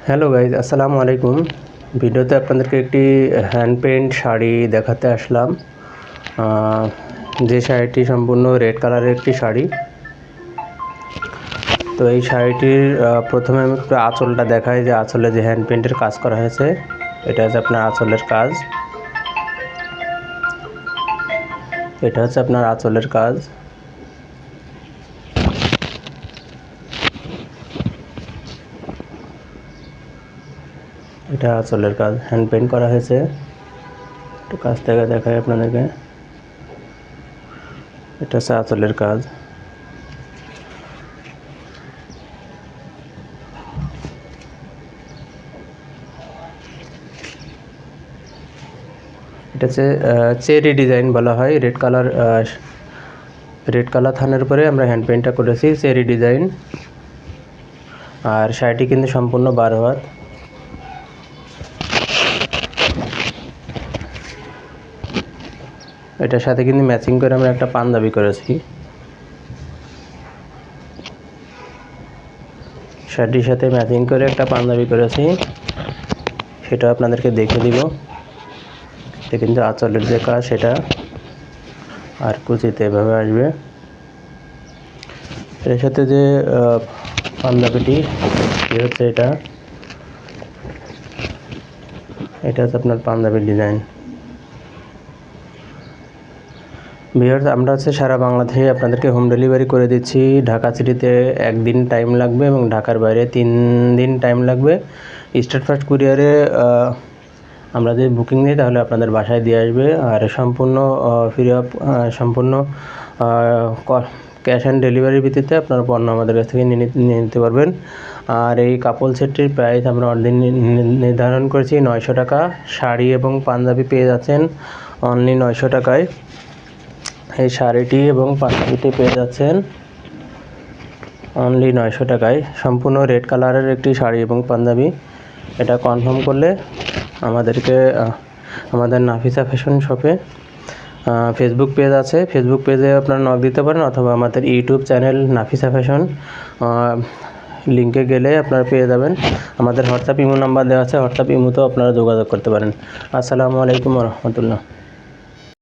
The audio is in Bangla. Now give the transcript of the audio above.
হ্যালো গাইজ, আসসালামু আলাইকুম। ভিডিওতে আপনাদেরকে একটি হ্যান্ড পেইন্ট শাড়ি দেখাতে আসলাম। যে শাড়িটি সম্পূর্ণ রেড কালারের একটি শাড়ি। তো এই শাড়িটির প্রথমে আমি একটু আঁচলটা দেখাই, যে আঁচলে যে হ্যান্ড পেইন্টের কাজ করা হয়েছে, এটা হচ্ছে আপনার আঁচলের কাজ। এটা হচ্ছে আপনার আঁচলের কাজ। এটা আঁচলের কাজ, হ্যান্ড পেইন্ট করা হয়েছে। একটু কাছ থেকে দেখাই আপনাদেরকে। এটা হচ্ছে আঁচলের কাজ। এটা হচ্ছে চেরি ডিজাইন বলা হয়। রেড কালার থানের উপরে আমরা হ্যান্ড পেইন্টটা করেছি, চেরি ডিজাইন। আর শাড়িটি কিন্তু সম্পূর্ণ 12 হাত। এটার সাথে কিন্তু ম্যাচিং করে আমরা একটা পাঞ্জাবি করেছি। শাড়িটির সাথে ম্যাচিং করে একটা পাঞ্জাবি করেছি, সেটা আপনাদেরকে দেখে দিব। এটা কিন্তু আঁচলের যে কাজ সেটা, আর কুচিতে এভাবে আসবে। এর সাথে যে পাঞ্জাবিটি হচ্ছে এটা হচ্ছে আপনার পাঞ্জাবির ডিজাইন। ভিউয়ার্স, আমরা হচ্ছে সারা বাংলাদেশে আপনাদেরকে হোম ডেলিভারি করে দিচ্ছি। ঢাকা সিটিতে 1 দিন টাইম লাগবে এবং ঢাকার বাইরে 3 দিন টাইম লাগবে। স্টেট ফার্স্ট কুরিয়ারে আমরা যদি বুকিং নিই তাহলে আপনাদের বাসায় দিয়ে আসবে। আর সম্পূর্ণ ফ্রি অফ সম্পূর্ণ ক্যাশ অন ডেলিভারির ভিত্তিতে আপনার পণ্য আমাদের কাছ থেকে নিয়ে নিতে পারবেন। আর এই কাপল সেটটির প্রাইস আমরা অলরেডি নির্ধারণ করেছি 900 টাকা। শাড়ি এবং পাঞ্জাবি পেয়ে যাচ্ছেন অনলি 900 টাকায়। এই শাড়িটি এবং পাঞ্জাবিটি পেয়ে যাচ্ছেন অনলি 900 টাকায়। সম্পূর্ণ রেড কালারের একটি শাড়ি এবং পাঞ্জাবি। এটা কনফার্ম করলে আমাদেরকে আমাদের নাফিসা ফ্যাশন শপে ফেসবুক পেজ আছে, ফেসবুক পেজে আপনারা নক দিতে পারেন, অথবা আমাদের ইউটিউব চ্যানেল নাফিসা ফ্যাশন লিঙ্কে গেলে আপনারা পেয়ে যাবেন। আমাদের হোয়াটসঅ্যাপ ইমো নাম্বার দেওয়া আছে, হোয়াটসঅ্যাপ ইমোতেও আপনারা যোগাযোগ করতে পারেন। আসসালামু আলাইকুম ওয়া রাহমাতুল্লাহ।